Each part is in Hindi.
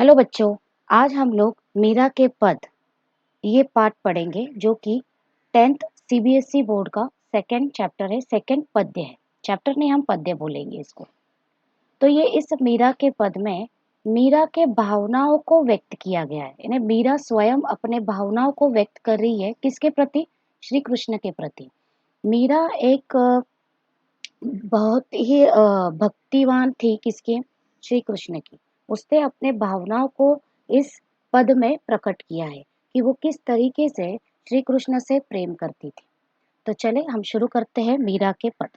हेलो बच्चों, आज हम लोग मीरा के पद ये पाठ पढ़ेंगे जो कि 10th सीबीएसई बोर्ड का सेकंड चैप्टर है, सेकंड पद्य है। चैप्टर नहीं, हम पद्य बोलेंगे इसको। तो ये इस मीरा के पद में मीरा के भावनाओं को व्यक्त किया गया है, यानी मीरा स्वयं अपने भावनाओं को व्यक्त कर रही है। किसके प्रति? श्री कृष्ण के प्रति। मीरा एक बहुत ही भक्तिवान थी। किसके? श्री कृष्ण की। उसने अपने भावनाओं को इस पद में प्रकट किया है कि वो किस तरीके से श्री कृष्ण से प्रेम करती थी। तो चले हम शुरू करते हैं मीरा के पद।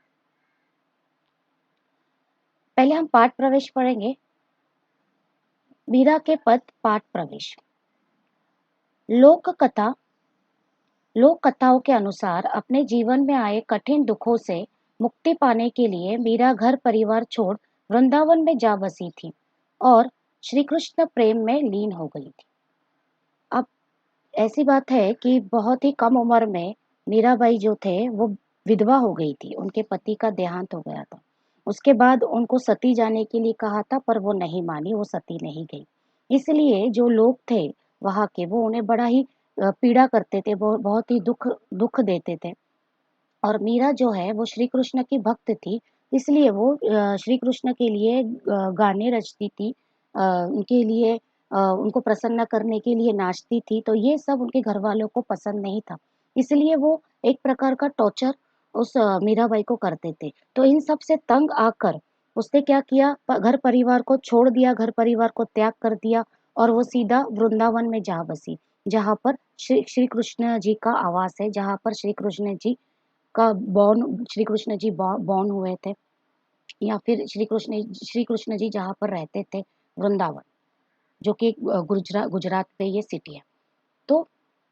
पहले हम पाठ प्रवेश पढ़ेंगे। मीरा के पद पाठ प्रवेश। लोक कथाओं के अनुसार अपने जीवन में आए कठिन दुखों से मुक्ति पाने के लिए मीरा घर परिवार छोड़ वृंदावन में जा बसी थी और श्री कृष्ण प्रेम में लीन हो गई थी। अब ऐसी बात है कि बहुत ही कम उम्र में मीराबाई जो थे वो विधवा हो गई थी। उनके पति का देहांत हो गया था। उसके बाद उनको सती जाने के लिए कहा था, पर वो नहीं मानी, वो सती नहीं गई। इसलिए जो लोग थे वहां के, वो उन्हें बड़ा ही पीड़ा करते थे, बहुत ही दुख दुख देते थे। और मीरा जो है वो श्री कृष्ण की भक्त थी, इसलिए वो श्री कृष्ण के लिए गाने रचती थी, उनके लिए उनको प्रसन्न करने के लिए नाचती थी। तो ये सब उनके घर वालों को पसंद नहीं था, इसलिए वो एक प्रकार का टॉर्चर उस मीराबाई को करते थे। तो इन सब से तंग आकर उसने क्या किया? घर परिवार को छोड़ दिया, घर परिवार को त्याग कर दिया और वो सीधा वृंदावन में जा बसी, जहाँ पर श्री कृष्ण जी का आवास है, जहाँ पर श्री कृष्ण जी बॉर्न हुए थे, या फिर श्री कृष्ण जी जहाँ पर रहते थे, वृंदावन, जो कि गुजरात पे ये सिटी है। तो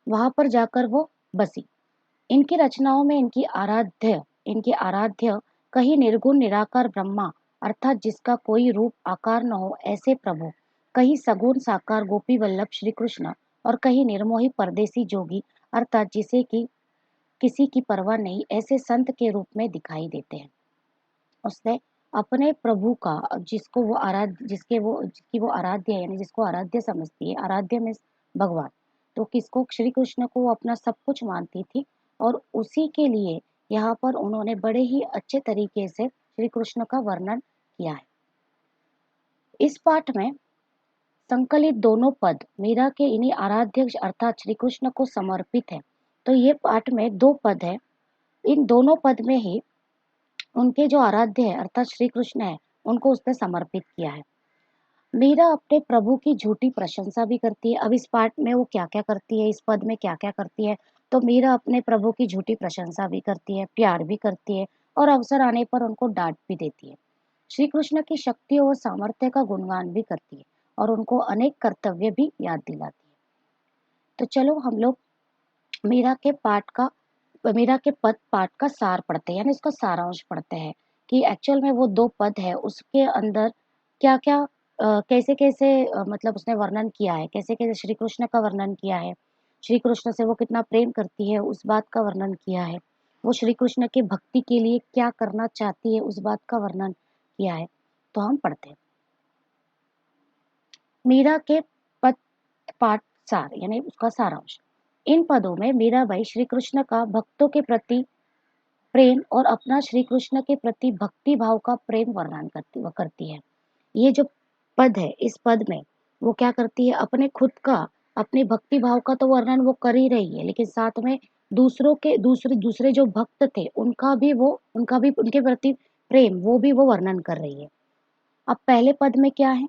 वहां पर जाकर वो बसी। इनकी रचनाओं में इनकी आराध्य कहीं निर्गुण निराकार ब्रह्मा, अर्थात जिसका कोई रूप आकार न हो, ऐसे प्रभु, कहीं सगुण साकार गोपी वल्लभ श्री कृष्ण, और कहीं निर्मोही परदेसी जोगी, अर्थात जिसे कि किसी की परवाह नहीं, ऐसे संत के रूप में दिखाई देते हैं। उसने अपने प्रभु का, जिसकी वो आराध्य है, यानी जिसको आराध्य समझती है, आराध्य में भगवान, तो किसको? श्री कृष्ण को वो अपना सब कुछ मानती थी। और उसी के लिए यहाँ पर उन्होंने बड़े ही अच्छे तरीके से श्री कृष्ण का वर्णन किया है। इस पाठ में संकलित दोनों पद मीरा के इन्हीं आराध्य अर्थात श्री कृष्ण को समर्पित है। तो ये पाठ में दो पद है। इन दोनों पद में ही उनके जो आराध्य है अर्थात श्री कृष्ण है, उनको उसने समर्पित किया है। मीरा अपने प्रभु की झूठी प्रशंसा भी करती है। अब इस पाठ में वो क्या क्या करती है, इस पद में क्या क्या करती है? तो मीरा अपने प्रभु की झूठी प्रशंसा भी करती है, प्यार भी करती है, और अवसर आने पर उनको डांट भी देती है। श्री कृष्ण की शक्ति और सामर्थ्य का गुणगान भी करती है और उनको अनेक कर्तव्य भी याद दिलाती है। तो चलो हम लोग मीरा के पाठ का मीरा के पद पाठ का सार पढ़ते हैं, यानी इसका सारांश पढ़ते हैं कि एक्चुअल में वो दो पद है, उसके अंदर क्या क्या कैसे कैसे मतलब उसने वर्णन किया है, कैसे कैसे श्री कृष्ण का वर्णन किया है, श्री कृष्ण से वो कितना प्रेम करती है उस बात का वर्णन किया है, वो श्री कृष्ण की भक्ति के लिए क्या करना चाहती है उस बात का वर्णन किया है। तो हम पढ़ते हैं मीरा के पद पाठ सार, यानी उसका सारांश। इन पदों में मीराबाई श्री कृष्ण का भक्तों के प्रति प्रेम और अपना श्री कृष्ण के प्रति भक्ति भाव का प्रेम वर्णन करती है। ये जो पद है, इस पद में वो क्या करती है? अपने खुद का, अपने भक्ति भाव का तो वर्णन वो कर ही रही है, लेकिन साथ में दूसरे दूसरे जो भक्त थे उनका भी उनके प्रति प्रेम, वो भी वो वर्णन कर रही है। अब पहले पद में क्या है?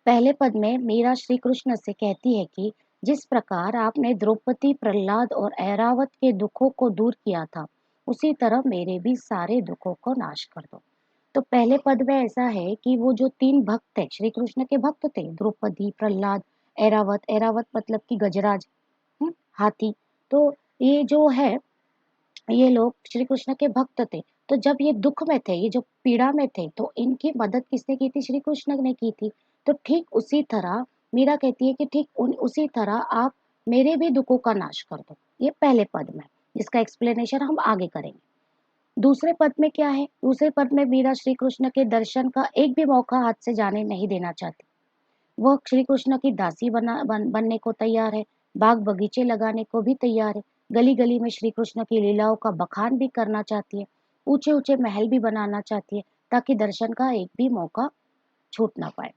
पहले पद में मीरा श्री कृष्ण से कहती है कि जिस प्रकार आपने द्रौपदी, प्रहलाद और ऐरावत के दुखों को दूर किया था, उसी तरह मेरे भी सारे दुखों को नाश कर दो। तो पहले पद में ऐसा है कि वो जो तीन भक्त थे, श्री कृष्ण के भक्त थे, द्रौपदी, प्रहलाद, ऐरावत, ऐरावत मतलब कि गजराज, हाथी। तो ये जो है, ये लोग श्री कृष्ण के भक्त थे। तो जब ये दुख में थे, ये जो पीड़ा में थे, तो इनकी मदद किसने की थी? श्री कृष्ण ने की थी। तो ठीक उसी तरह मीरा कहती है कि ठीक उसी तरह आप मेरे भी दुखों का नाश कर दो। ये पहले पद में, जिसका एक्सप्लेनेशन हम आगे करेंगे। दूसरे पद में क्या है? दूसरे पद में मीरा श्री कृष्ण के दर्शन का एक भी मौका हाथ से जाने नहीं देना चाहती। वह श्री कृष्ण की दासी बनने को तैयार है, बाग बगीचे लगाने को भी तैयार है, गली गली में श्री कृष्ण की लीलाओं का बखान भी करना चाहती है, ऊंचे ऊंचे महल भी बनाना चाहती है, ताकि दर्शन का एक भी मौका छूट ना पाए।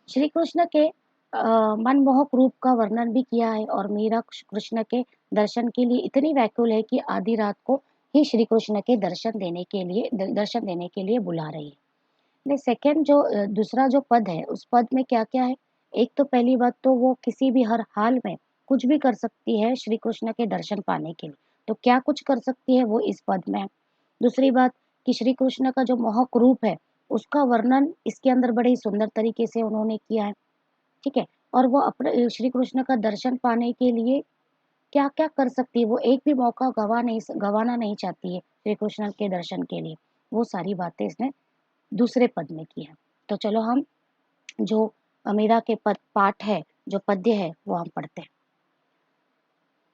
श्री कृष्ण के मनमोहक रूप का वर्णन भी किया है, और मीरा कृष्ण के दर्शन के लिए इतनी व्याकुल है कि आधी रात को ही श्री कृष्ण के दर्शन देने के लिए बुला रही है। सेकंड जो दूसरा जो पद है, उस पद में क्या क्या है? एक तो पहली बात तो वो किसी भी हर हाल में कुछ भी कर सकती है श्री कृष्ण के दर्शन पाने के लिए। तो क्या कुछ कर सकती है वो इस पद में है। दूसरी बात कि श्री कृष्ण का जो मोहक रूप है, उसका वर्णन इसके अंदर बड़े ही सुंदर तरीके से उन्होंने किया है। ठीक है। और वो अपने श्री कृष्ण का दर्शन पाने के लिए क्या क्या कर सकती है, वो एक भी मौका गवाना नहीं चाहती है श्री कृष्ण के दर्शन के लिए। वो सारी बातें इसने दूसरे पद में की है। तो चलो हम जो मीरा के पद पाठ है, जो पद्य है, वो हम पढ़ते हैं।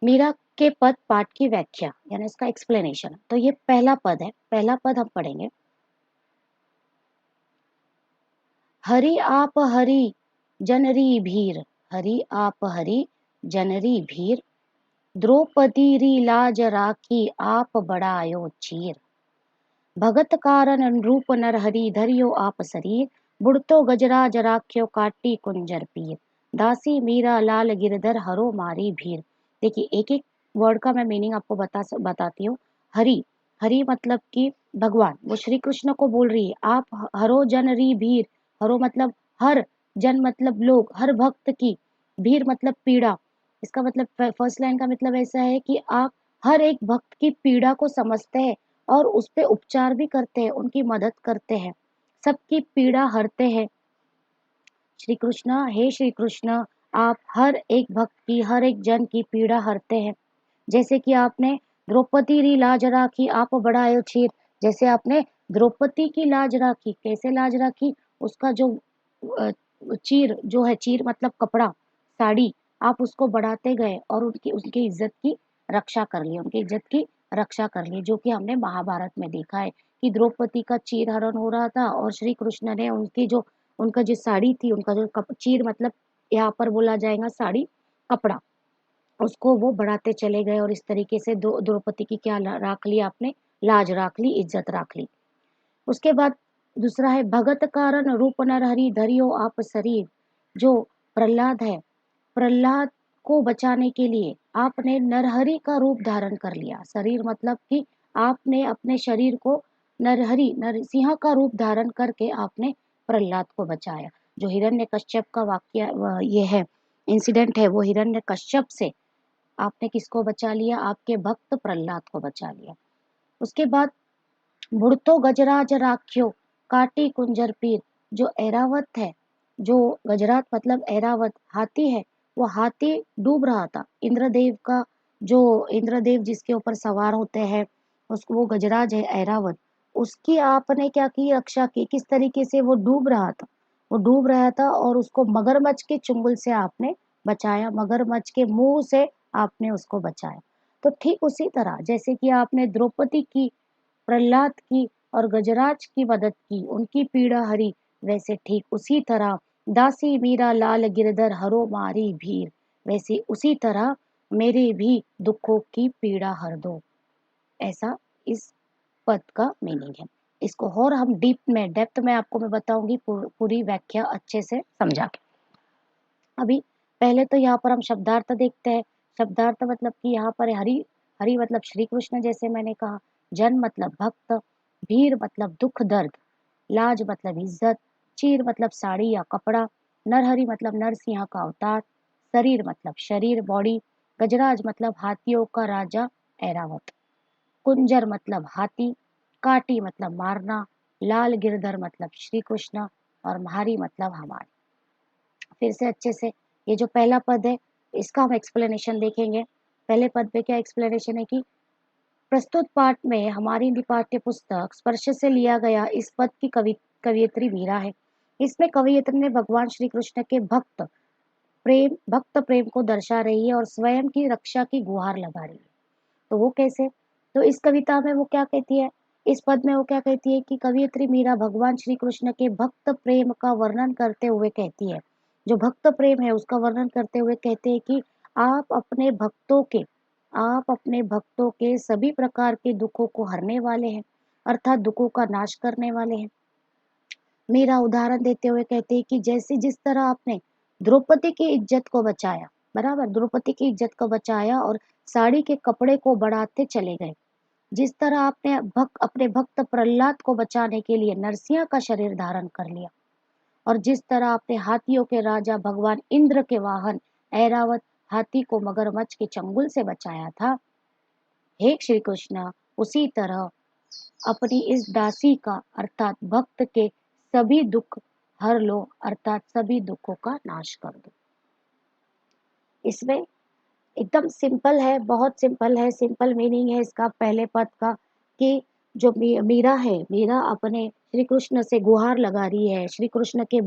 मीरा के पद पाठ की व्याख्या यानी इसका एक्सप्लेनेशन। तो ये पहला पद है, पहला पद हम पढ़ेंगे। हरि आप हरि जनरी भीर, हरि आप हरि जनरी भीर, द्रौपदी री लाज राखी आप बड़ायो चीर, भगत कारण रूप नरहरि धरियो आप शरीर, बुढ़तो गजराज राख्यो काटी कुंजर पीर, दासी मीरा लाल गिरधर हरो मारी भीर। देखिए एक एक वर्ड का मैं मीनिंग आपको बताती हूँ। हरि, हरि मतलब कि भगवान, वो श्री कृष्ण को बोल रही है। आप हरो जन री भीर, हरो मतलब हर, जन मतलब लोग, हर भक्त की, भीर मतलब पीड़ा। इसका मतलब फर्स्ट लाइन का मतलब ऐसा है कि आप हर एक भक्त की पीड़ा को समझते हैं और उस पे उपचार भी करते हैं, उनकी मदद करते हैं, सबकी पीड़ा हरते हैं। श्री कृष्ण, हे श्री कृष्ण, आप हर एक भक्त की, हर एक जन की पीड़ा हरते हैं। जैसे कि आपने द्रौपदी री लाज राखी आप बढ़ायो चीर, जैसे आपने द्रौपदी की लाज राखी। कैसे लाज राखी? उसका जो अ, चीर जो है, चीर मतलब कपड़ा, साड़ी, आप उसको बढ़ाते गए और उनकी उनकी इज्जत की रक्षा कर ली, उनकी इज्जत की रक्षा कर ली। जो कि हमने महाभारत में देखा है कि द्रौपदी का चीर हरण हो रहा था और श्री कृष्ण ने उनकी जो उनका जो साड़ी थी, उनका जो चीर मतलब यहाँ पर बोला जाएगा साड़ी, कपड़ा, उसको वो बढ़ाते चले गए। और इस तरीके से द्रौपदी की क्या राख ली आपने? लाज राख ली, इज्जत राख ली। उसके बाद दूसरा है भगत कारण रूप नरहरि धरियो आप शरीर। जो प्रहलाद है, प्रहलाद को बचाने के लिए आपने नरहरि का रूप धारण कर लिया। शरीर मतलब कि आपने अपने शरीर को नरहरि, नरसिंह का रूप धारण करके आपने प्रहलाद को बचाया। जो हिरण्यकश्यप का वाक्य ये है, इंसिडेंट है, वो हिरण्यकश्यप से आपने किसको बचा लिया? आपके भक्त प्रहलाद को बचा लिया। उसके बाद बुढ़तो गजराज राख्यो काटी कुंजर पीर। जो ऐरावत है, जो गजरात मतलब ऐरावत हाथी है, वो हाथी डूब रहा था। इंद्रदेव का जो इंद्रदेव जिसके ऊपर सवार होते हैं, उसको वो गजराज है ऐरावत, उसकी आपने क्या की? रक्षा की। किस तरीके से? वो डूब रहा था, वो डूब रहा था और उसको मगरमच्छ के चुंगल से आपने बचाया, मगरमच्छ के मुंह से आपने उसको बचाया। तो ठीक उसी तरह जैसे कि आपने द्रौपदी की, प्रहलाद की और गजराज की मदद की, उनकी पीड़ा हरी, वैसे ठीक उसी तरह दासी मीरा लाल गिरधर हरो मारी भीर, वैसे उसी तरह मेरे भी दुखों की पीड़ा हर दो। ऐसा इस पद का मीनिंग है। इसको और हम डेप्थ में आपको मैं बताऊंगी, पूरी व्याख्या अच्छे से समझा के। अभी पहले तो यहाँ पर हम शब्दार्थ देखते हैं। शब्दार्थ मतलब कि यहाँ पर हरि, हरि मतलब श्री कृष्ण जैसे मैंने कहा, जन मतलब भक्त, भीर मतलब दुख दर्द, लाज मतलब इज्जत, चीर मतलब साड़ी या कपड़ा, नरहरि मतलब नरसिंह का अवतार, शरीर मतलब शरीर बॉडी, गजराज मतलब हाथियों का राजा ऐरावत, कुंजर मतलब हाथी, काटी मतलब मारना, लाल गिरधर मतलब श्री कृष्ण, और मारी मतलब हमारे। फिर से अच्छे से, ये जो पहला पद है इसका हम एक्सप्लेनेशन देखेंगे। पहले पद पे क्या एक्सप्लेनेशन है कि प्रस्तुत पाठ में हमारी पाठ्य पुस्तक स्पर्श से लिया गया इस पद की कवियत्री मीरा है। इसमें कवियत्री ने भगवान श्री कृष्ण के भक्त प्रेम को दर्शा रही है और स्वयं की रक्षा की गुहार लगा रही है। तो वो कैसे? तो इस कविता में वो क्या कहती है? इस पद में वो क्या कहती है कि कवयित्री मीरा भगवान श्री कृष्ण के भक्त प्रेम का वर्णन करते हुए कहती है, जो भक्त प्रेम है उसका वर्णन करते हुए कहते हैं कि आप अपने भक्तों के आप अपने भक्तों के सभी प्रकार के दुखों को हरने वाले हैं, अर्थात दुखों का नाश करने वाले हैं। मीरा उदाहरण देते हुए कहते हैं कि जैसे जिस तरह आपने द्रौपदी की इज्जत को बचाया, बराबर, द्रौपदी की इज्जत को बचाया और साड़ी के कपड़े को बढ़ाते चले गए, जिस तरह आपने अपने भक्त प्रहलाद को बचाने के लिए नरसिंह का शरीर धारण कर लिया, और जिस तरह आपने हाथियों के राजा भगवान इंद्र के वाहन ऐरावत हाथी को मगरमच्छ के चंगुल से बचाया था, हे श्री कृष्ण, उसी तरह अपनी इस दासी का अर्थात भक्त के सभी दुख हर लो, अर्थात सभी दुखों का नाश कर दो। इसमें एकदम सिंपल है, बहुत सिंपल है, सिंपल मीनिंग है इसका पहले पद का कि जो मीरा है, मीरा अपने श्री कृष्ण से गुहार लगा रही है, श्री कृष्ण के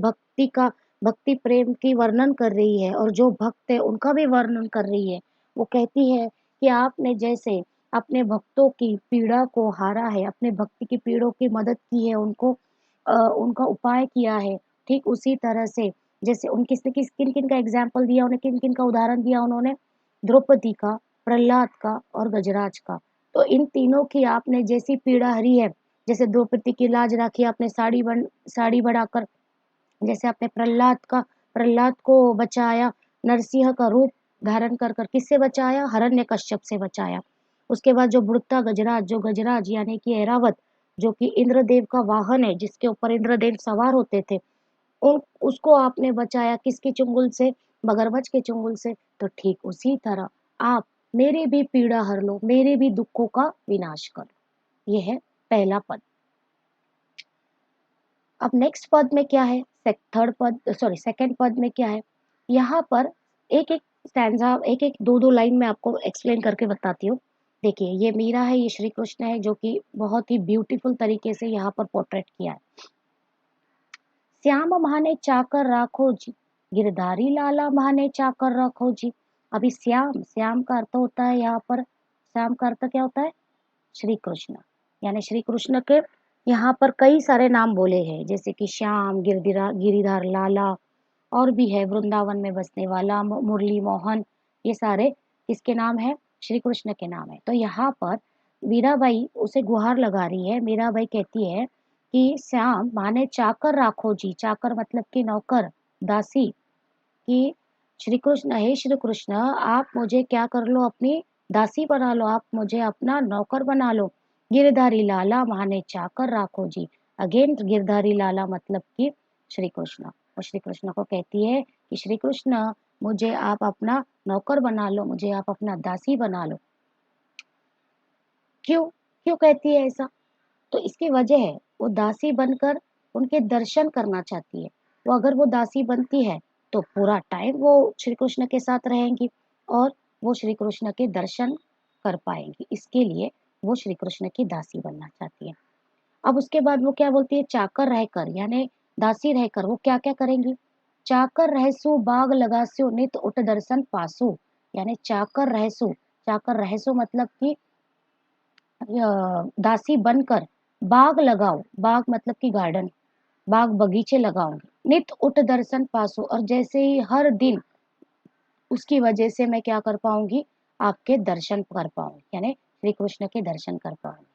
भक्ति प्रेम की वर्णन कर रही है, और जो भक्त है उनका भी वर्णन कर रही है। वो कहती है कि आपने जैसे अपने भक्तों की पीड़ा को हारा है, अपने भक्ति की पीड़ों की मदद की है, उनका उपाय किया है, ठीक उसी तरह से जैसे उन किन किन का एग्जाम्पल दिया, उन्हें किन किन का उदाहरण दिया उन्होंने, द्रौपदी का, प्रहलाद का और गजराज का। तो इन तीनों की आपने जैसी पीड़ा हरी है, जैसे द्रौपदी की लाज राखी आपने साड़ी बढ़ाकर, जैसे आपने प्रहलाद को बचाया, नरसिंह का रूप धारण कर कर किससे बचाया, हिरण्यकश्यप से बचाया। उसके बाद जो बुढ़ता गजराज, जो गजराज यानी कि ऐरावत, जो कि इंद्रदेव का वाहन है, जिसके ऊपर इंद्रदेव सवार होते थे, उन उसको आपने बचाया किसके चुंगल से, मगरमच्छ के चुंगल से। तो ठीक उसी तरह आप मेरी भी पीड़ा हर लो, मेरे भी दुखों का विनाश करो। ये है पहला पद। अब नेक्स्ट पद में क्या है, सेकंड पद में क्या है, यहाँ पर एक एक स्टैंजा, एक एक दो दो लाइन में आपको एक्सप्लेन करके बताती हूँ। देखिए, ये मीरा है, ये श्री कृष्ण है, जो कि बहुत ही ब्यूटीफुल तरीके से यहाँ पर पोर्ट्रेट किया है। श्याम माने चाकर राखो जी, गिरधारी लाला माने चाकर रखो जी। अभी श्याम का अर्थ होता है यहाँ पर, श्याम का अर्थ क्या होता है, श्री कृष्ण, यानी श्री कृष्ण के यहाँ पर कई सारे नाम बोले हैं, जैसे कि श्याम, गिरिधार लाला, और भी है वृंदावन में बसने वाला, मुरली मोहन, ये सारे किसके नाम है, श्री कृष्ण के नाम है। तो यहाँ पर मीराबाई उसे गुहार लगा रही है, मीराबाई कहती है कि श्याम माने चाकर राखो जी, चाकर मतलब कि नौकर, दासी, कि श्री कृष्ण, हे श्री कृष्ण, आप मुझे क्या कर लो, अपनी दासी बना लो, आप मुझे अपना नौकर बना लो। गिरधारी लाला माने चाकर राखो जी, अगेन गिरधारी लाला मतलब कि श्री कृष्ण, और श्री कृष्ण को कहती है कि श्री कृष्ण, मुझे आप अपना नौकर बना लो, मुझे आप अपना दासी बना लो। क्यों क्यों कहती है ऐसा, तो इसकी वजह है, वो दासी बनकर उनके दर्शन करना चाहती है। वो अगर वो दासी बनती है तो पूरा टाइम वो श्री कृष्ण के साथ रहेंगी, और वो श्री कृष्ण के दर्शन कर पाएंगी, इसके लिए वो श्री कृष्ण की दासी बनना चाहती है। अब उसके बाद वो क्या बोलती है, चाकर रहकर, यानी दासी रहकर वो क्या क्या करेंगी, चाकर रहसु बाग लगास्यो नित उठ दर्शन पासु, यानी चाकर रहसु मतलब कि दासी बनकर बाग लगाओ, बाग मतलब कि गार्डन, बाग बगीचे लगाऊंगी, नित उठ दर्शन पासो, और जैसे ही हर दिन उसकी वजह से मैं क्या कर पाऊंगी, आपके दर्शन कर पाऊंगी, यानी श्री कृष्ण के दर्शन कर पाऊंगी।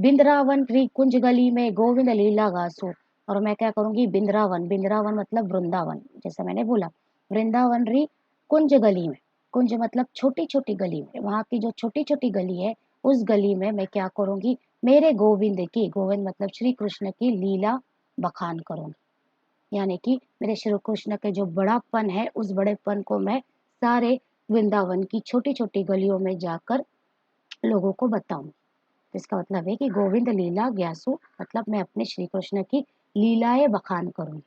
बिंद्रावन री कुंज गली में गोविंद लीला गासो, और मैं क्या करूंगी, बिंद्रावन मतलब वृंदावन, जैसा मैंने बोला, वृंदावन री कुंज गली में, कुंज मतलब छोटी छोटी गली में, वहां की जो छोटी छोटी गली है, उस गली में मैं क्या करूंगी, मेरे गोविंद की, गोविंद मतलब श्री कृष्ण की लीला बखान करूंगी, यानी कि मेरे श्री कृष्ण के जो बड़ापन है, उस बड़ेपन को मैं सारे वृंदावन की छोटी छोटी गलियों में जाकर लोगों को बताऊं। इसका मतलब है कि गोविंद लीला ज्ञासु, मतलब मैं अपने श्री कृष्ण की लीलाएं बखान करूंगी।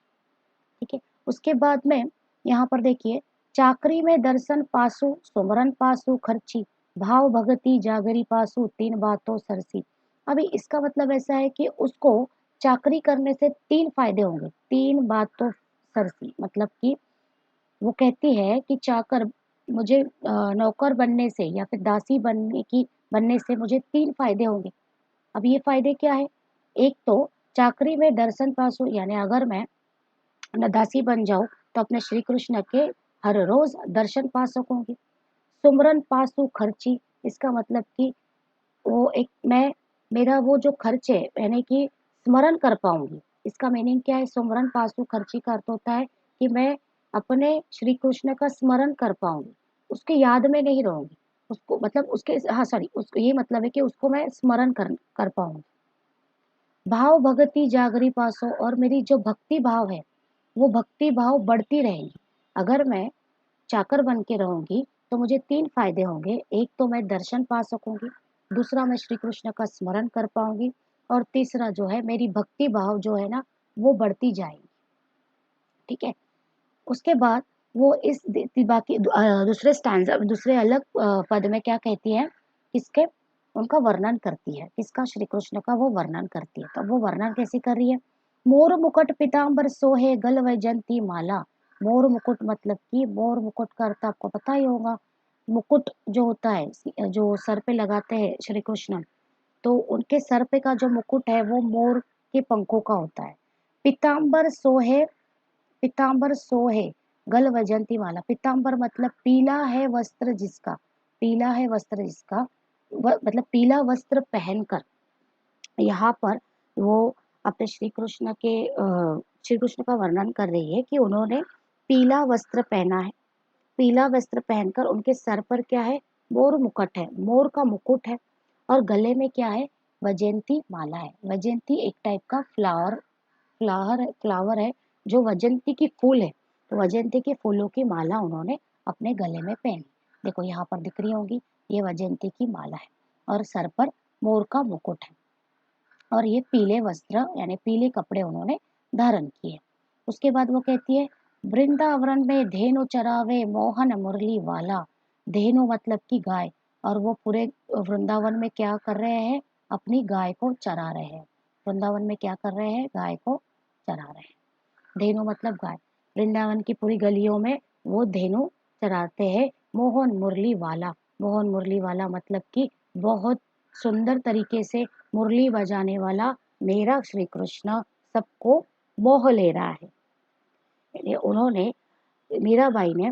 ठीक है, उसके बाद में यहाँ पर देखिए, चाकरी में दर्शन पासु सुमरन पासु खर्ची, भाव भगति जागरी पासु तीन बातों सरसी। अभी इसका मतलब ऐसा है कि उसको चाकरी करने से तीन फायदे होंगे, तीन बातों सरसी, मतलब कि वो कहती है कि चाकर, मुझे नौकर बनने से या फिर दासी बनने की बनने से मुझे 3 फ़ायदे होंगे। अब ये फ़ायदे क्या है? एक तो चाकरी में दर्शन पासु, यानी अगर मैं दासी बन जाऊँ तो अपने श्री कृष्ण के हर रोज़ दर्शन पा सकूँगी। सुमरन पासु खर्ची, इसका मतलब कि वो एक मैं मेरा वो जो खर्च है यानी कि स्मरण कर पाऊँगी। इसका मीनिंग क्या है? सुमरन पासु खर्ची का अर्थ होता है कि मैं अपने श्री कृष्ण का स्मरण कर पाऊँगी। उसकी याद में नहीं रहूँगी। उसको मतलब उसके हाँ, सॉरी, उसको ये मतलब है कि उसको मैं स्मरण कर पाऊँगी। भाव भगति जागरी पासो, और मेरी जो भक्ति भाव है, वो भक्ति भाव बढ़ती रहेगी। अगर मैं चाकर बन के रहूँगी, तो मुझे 3 फ़ायदे होंगे। एक तो मैं दर्शन पा सकूँगी, दूसरा मैं श्री कृष्ण का स्मरण कर पाऊँगी और तीसरा जो है मेरी भक्ति भाव जो है ना, वो बढ़ती जाएगी, ठीक है? उसके बाद वो इस बाकी दूसरे स्टैंज़ा दूसरे अलग पद में क्या कहती है, किसके उनका वर्णन करती है, किसका? श्री कृष्ण का वो वर्णन करती है। तो वो वर्णन कैसे कर रही है? मोर मुकुट पीताम्बर सोहे गल वैजंती माला। मोर मुकुट मतलब कि मोर मुकुट का अर्थ आपको पता ही होगा। मुकुट जो होता है, जो सर पे लगाते हैं श्री कृष्ण, तो उनके सर पे का जो मुकुट है वो मोर के पंखों का होता है। पीताम्बर सोहे, पीताम्बर सोहे गल वैजंती माला। पीताम्बर मतलब पीला है वस्त्र जिसका, पीला है वस्त्र जिसका, मतलब पीला वस्त्र पहनकर यहाँ पर वो अपने श्री कृष्ण का वर्णन कर रही है कि उन्होंने पीला वस्त्र पहना है। पीला वस्त्र पहनकर उनके सर पर क्या है? मोर मुकुट है, मोर का मुकुट है। और गले में क्या है? वैजयंती माला है। वैजयंती एक टाइप का फ्लावर है, जो वैजयंती की फूल है। तो वैजयंती के फूलों की माला उन्होंने अपने गले में पहनी। देखो यहाँ पर दिख रही होगी, ये वैजयंती की माला है और सर पर मोर का मुकुट है और ये पीले वस्त्र यानी पीले कपड़े उन्होंने धारण किए। उसके बाद वो कहती है, वृंदावन में धेनु चरावे मोहन मुरली वाला। धेनु मतलब कि गाय, और वो पूरे वृंदावन में क्या कर रहे हैं? अपनी गाय को चरा रहे हैं। वृंदावन में क्या कर रहे हैं? गाय को चरा रहे हैं। धेनु मतलब गाय। वृंदावन की पूरी गलियों में वो धेनु चराते हैं। मोहन मुरली वाला, मोहन मुरली वाला मतलब कि बहुत सुंदर तरीके से मुरली बजाने वाला मेरा श्री कृष्ण सबको मोह ले रहा है। यानी उन्होंने, मीराबाई ने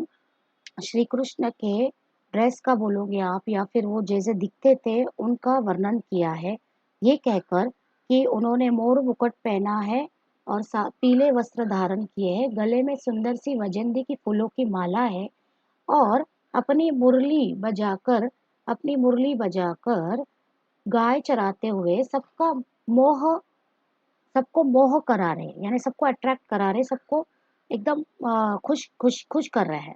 श्री कृष्ण के ड्रेस का बोलोगे आप या फिर वो जैसे दिखते थे उनका वर्णन किया है, ये कहकर कि उन्होंने मोर मुकुट पहना है और पीले वस्त्र धारण किए हैं, गले में सुंदर सी वजंती की फूलों की माला है और अपनी मुरली बजाकर गाय चराते हुए मोह सबको मोह करा रहे हैं, यानी सबको अट्रैक्ट करा रहे, सबको एकदम खुश खुश खुश कर रहे हैं।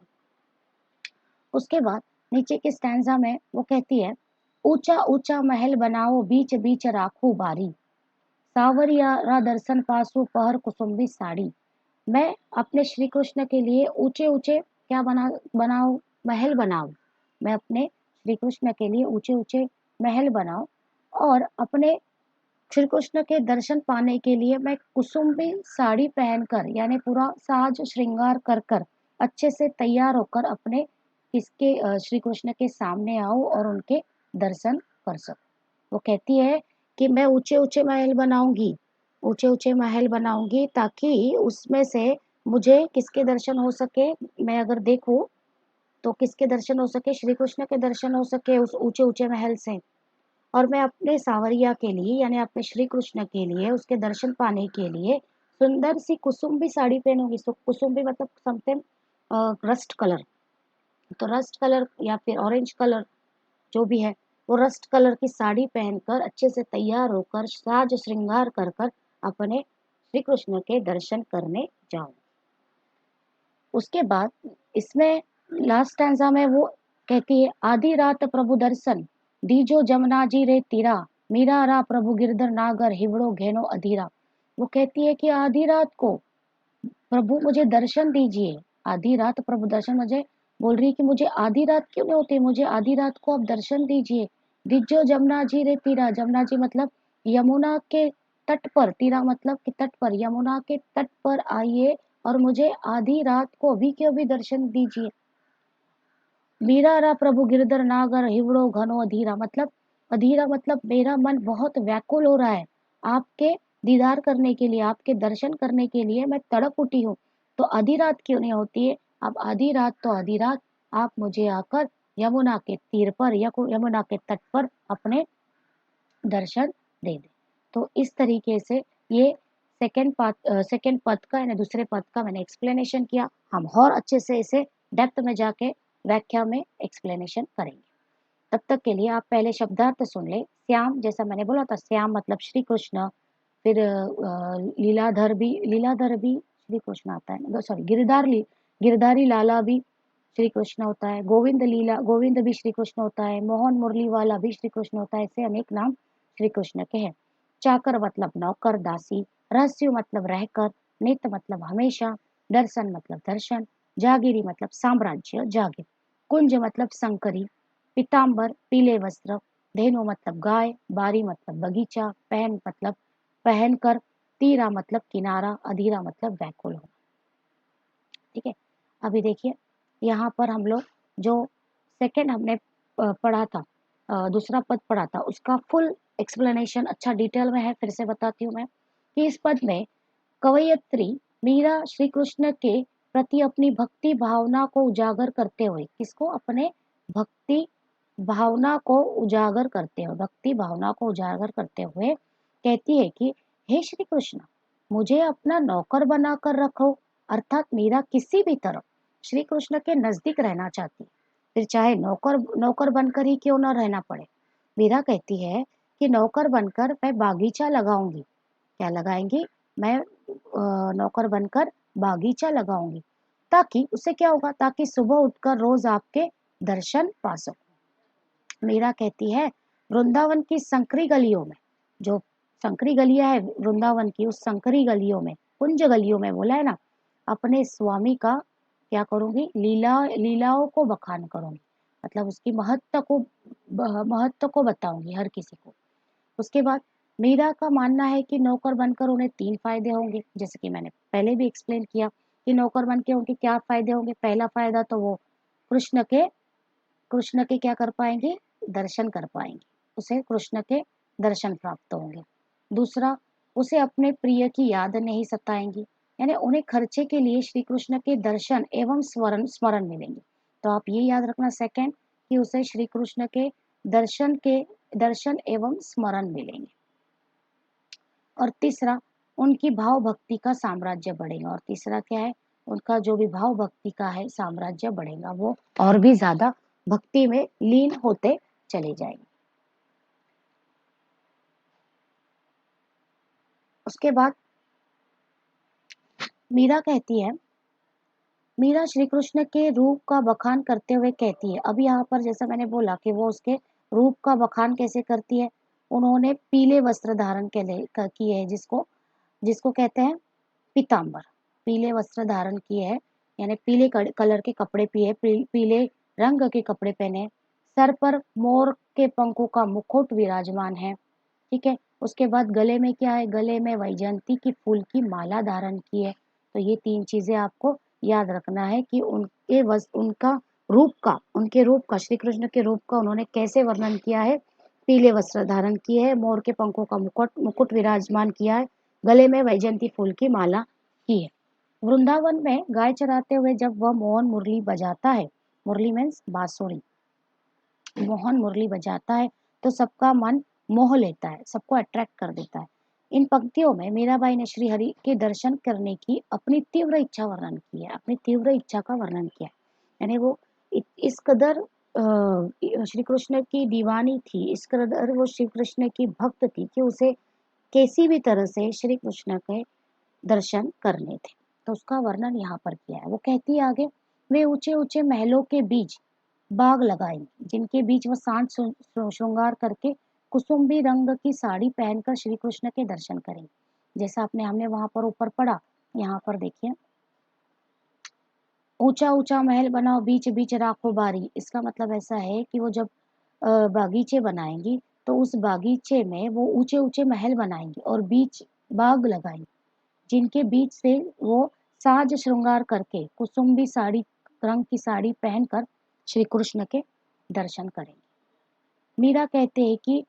उसके बाद नीचे के स्टैंजा में वो कहती है, ऊंचा ऊंचा महल बनाओ बीच बीच राखू बारी, सावरिया दर्शन पासु पहर कुसुम्बी साड़ी। मैं अपने श्री कृष्ण के लिए ऊंचे ऊंचे क्या बनाऊं? महल बनाऊं। मैं अपने श्री कृष्ण के लिए ऊंचे ऊंचे महल बनाऊं और अपने श्री कृष्ण के दर्शन पाने के लिए मैं कुसुम्बी साड़ी पहनकर यानी पूरा साज श्रृंगार कर कर अच्छे से तैयार होकर अपने श्री कृष्ण के सामने आऊं और उनके दर्शन कर सकूं। वो कहती है कि मैं ऊंचे ऊंचे महल बनाऊंगी, ऊंचे ऊंचे महल बनाऊंगी ताकि उसमें से मुझे किसके दर्शन हो सके? मैं अगर देखूं तो किसके दर्शन हो सके? श्री कृष्ण के दर्शन हो सके उस ऊंचे ऊंचे महल से। और मैं अपने सावरिया के लिए यानी अपने श्री कृष्ण के लिए उसके दर्शन पाने के लिए सुंदर सी कुसुम्बी साड़ी पहनूंगी। कुसुम्बी मतलब समथिंग रस्ट कलर, तो रस्ट कलर या फिर ऑरेंज कलर जो भी है, वो रस्ट कलर की साड़ी पहनकर अच्छे से तैयार होकर साज श्रृंगार कर कर अपने श्री कृष्ण के दर्शन करने जाऊं। उसके बाद इसमें लास्ट स्टैंजा में वो कहती है, आधी रात प्रभु दर्शन दीजो जमुना जी रे तीरा, मीरा रा प्रभु गिरधर नागर हिवड़ो घेनो अधीरा। वो कहती है कि आधी रात को प्रभु मुझे दर्शन दीजिए। आधी रात प्रभु दर्शन, मुझे बोल रही है कि मुझे आधी रात क्यों नहीं होती, मुझे आधी रात को आप दर्शन दीजिए। दिज्जो जमुना जी रे तीरा, जमुना जी मतलब यमुना के तट पर, तीरा मतलब कि तट पर, यमुना के तट पर आइए और मुझे आधी रात को अभी के अभी दर्शन दीजिए। मीरा रा प्रभु गिरधर नागर हिवड़ो घनो अधीरा मतलब अधीरा मतलब मेरा मन बहुत व्याकुल हो रहा है, आपके दीदार करने के लिए, आपके दर्शन करने के लिए मैं तड़प उठी हूँ। तो आधी रात क्यों नहीं होती है? अब आधी रात तो आधी रात, आप मुझे आकर यमुना के तीर पर या यमुना के तट पर अपने दर्शन दे दे। तो इस तरीके से ये सेकंड पद का यानी दूसरे पद का मैंने एक्सप्लेनेशन किया। हम और अच्छे से इसे डेप्थ में जाके व्याख्या में एक्सप्लेनेशन करेंगे। तब तक के लिए आप पहले शब्दार्थ सुन ले। श्याम, जैसा मैंने बोला था, श्याम मतलब श्री कृष्ण। फिर लीलाधर भी श्री कृष्ण आता है, सॉरी गिरधारी लाला भी श्री कृष्ण होता है। गोविंद भी श्री कृष्ण होता है। मोहन मुरली वाला भी श्री कृष्ण होता है। ऐसे अनेक नाम श्री कृष्ण के हैं। चाकर मतलब नौकर दासी। रहस्य मतलब रहकर। नित्य मतलब हमेशा। दर्शन मतलब दर्शन। जागीरी मतलब साम्राज्य जागीर। कुंज मतलब संकरी। पीताम्बर पीले वस्त्र। धेनु मतलब गाय। बारी मतलब बगीचा। पहन मतलब पहनकर। तीरा मतलब किनारा। अधीरा मतलब व्याकुल होना। ठीक है, अभी देखिए यहाँ पर हम लोग जो सेकंड हमने पढ़ा था, दूसरा पद पढ़ा था, उसका फुल एक्सप्लेनेशन अच्छा डिटेल में है। फिर से बताती हूँ मैं कि इस पद में कवयित्री मीरा श्री कृष्ण के प्रति अपनी भक्ति भावना को उजागर करते हुए, किसको? अपने भक्ति भावना को उजागर करते हुए, भक्ति भावना को उजागर करते हुए कहती है कि हे श्री कृष्ण, मुझे अपना नौकर बनाकर रखो। अर्थात मीरा किसी भी तरह श्री कृष्ण के नजदीक रहना चाहती है, फिर चाहे नौकर नौकर बनकर ही क्यों न रहना पड़े। मीरा कहती है कि नौकर बनकर मैं बागीचा लगाऊंगी। क्या लगाएंगी? मैं नौकर बनकर बागीचा लगाऊंगी, ताकि उससे क्या होगा? ताकि सुबह उठकर रोज आपके दर्शन पा सकूं। मीरा कहती है वृंदावन की संकरी गलियों में, जो संकरी गलियां है वृंदावन की, उस संकरी गलियों में, कुंज गलियों में बोला है ना, अपने स्वामी का क्या करूंगी? लीलाओं को बखान करूंगी। मतलब उसकी महत्व को बताऊंगी हर किसी को। उसके बाद मीरा का मानना है कि नौकर बनकर उन्हें 3 फायदे होंगे, जैसे कि मैंने पहले भी एक्सप्लेन किया कि नौकर बन के उनके क्या फायदे होंगे। पहला फायदा तो वो कृष्ण के कृष्ण के क्या कर पाएंगे? दर्शन कर पाएंगे, उसे कृष्ण के दर्शन प्राप्त होंगे। दूसरा, उसे अपने प्रिय की याद नहीं सताएंगी, यानी उन्हें खर्चे के लिए श्री कृष्ण के दर्शन एवं स्मरण स्मरण मिलेंगे। तो आप ये याद रखना सेकंड, कि उसे श्री कृष्ण के दर्शन एवं स्मरण मिलेंगे। और तीसरा, उनकी भाव भक्ति का साम्राज्य बढ़ेगा। और तीसरा क्या है? उनका जो भी भाव भक्ति का है साम्राज्य बढ़ेगा, वो और भी ज्यादा भक्ति में लीन होते चले जाएंगे। उसके बाद मीरा कहती है, मीरा श्री कृष्ण के रूप का बखान करते हुए कहती है, अब यहाँ पर जैसा मैंने बोला कि वो उसके रूप का बखान कैसे करती है। उन्होंने पीले वस्त्र धारण किए है, जिसको जिसको कहते हैं पीताम्बर। पीले वस्त्र धारण किए है, यानी पीले कलर के कपड़े पीले रंग के कपड़े पहने हैं। सर पर मोर के पंखों का मुकुट विराजमान है। ठीक है, उसके बाद गले में क्या है? गले में वैजयंती की फूल की माला धारण की है। तो ये 3 चीजें आपको याद रखना है कि उनके रूप का श्री कृष्ण के रूप का उन्होंने कैसे वर्णन किया है। पीले वस्त्र धारण किए है, मोर के पंखों का मुकुट विराजमान किया है, गले में वैजयंती फूल की माला की है। वृंदावन में गाय चराते हुए जब वह मोहन मुरली बजाता है, मुरली मीन्स बांसुरी, मोहन मुरली बजाता है तो सबका मन मोह लेता है, सबको अट्रैक्ट कर देता है। इन पंक्तियों में मीराबाई ने श्री हरि के दर्शन करने की अपनी तीव्र इच्छा वर्णन की है, अपनी तीव्र इच्छा का वर्णन किया है। यानी वो इस कदर श्री कृष्ण की दीवानी थी, इस कदर वो श्री कृष्ण की भक्त थी कि उसे किसी भी तरह से श्री कृष्ण के दर्शन करने थे। तो उसका वर्णन यहाँ पर किया है। वो कहती है आगे, वे ऊंचे ऊंचे महलों के बीच बाग लगाएंगी, जिनके बीच वह सांझ श्रृंगार करके कुसुम्बी रंग की साड़ी पहनकर श्री कृष्ण के दर्शन करेंगे। जैसा हमने वहां पर ऊपर पढ़ा, यहाँ पर देखिए, ऊंचा ऊंचा महल बनाओ बीच बीच राखो बारी। इसका मतलब ऐसा है कि वो जब बागीचे बनाएंगी तो उस बागीचे में वो ऊंचे ऊंचे महल बनाएंगी और बीच बाग लगाएंगी, जिनके बीच से वो साज श्रृंगार करके कुसुम्बी साड़ी रंग की साड़ी पहनकर श्री कृष्ण के दर्शन करेंगे। मीरा कहते हैं कि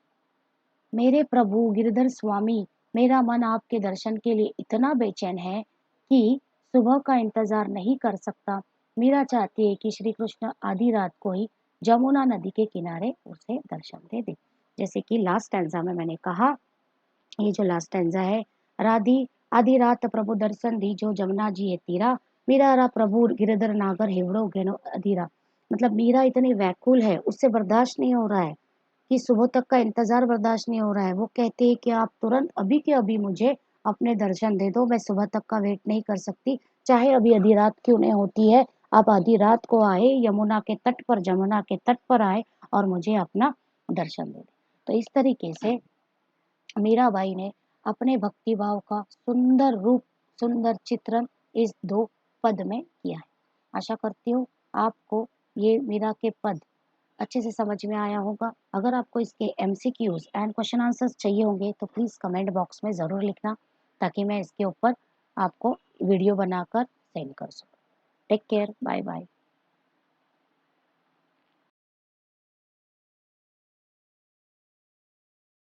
मेरे प्रभु गिरधर स्वामी, मेरा मन आपके दर्शन के लिए इतना बेचैन है कि सुबह का इंतजार नहीं कर सकता। मीरा चाहती है कि श्री कृष्ण आधी रात को ही जमुना नदी के किनारे उसे दर्शन दे दे। जैसे कि लास्ट स्टैंजा में मैंने कहा, ये जो लास्ट स्टैंजा है, राधी आधी रात प्रभु दर्शन दीजो जमुना जी है तीरा, मीरा रा प्रभु गिरधर नागर हेवड़ो घेनो अधीरा। मतलब मीरा इतनी व्याकुल है, उससे बर्दाश्त नहीं हो रहा है कि सुबह तक का इंतजार बर्दाश्त नहीं हो रहा है। वो कहते हैं कि आप तुरंत अभी के अभी मुझे अपने दर्शन दे दो, मैं सुबह तक का वेट नहीं कर सकती, चाहे अभी आधी रात क्यों नहीं होती है। आप आधी रात को आए, यमुना के तट पर, जमुना के तट पर आए और मुझे अपना दर्शन दे दे। तो इस तरीके से मीराबाई ने अपने भक्ति भाव का सुंदर रूप, सुंदर चित्रण इस दो पद में किया है। आशा करती हूँ आपको ये मीरा के पद अच्छे से समझ में आया होगा। अगर आपको इसके एमसीक्यूज एंड क्वेश्चन आंसर्स चाहिए होंगे तो प्लीज़ कमेंट बॉक्स में ज़रूर लिखना, ताकि मैं इसके ऊपर आपको वीडियो बनाकर सेंड कर सकूँ। Take care, bye bye.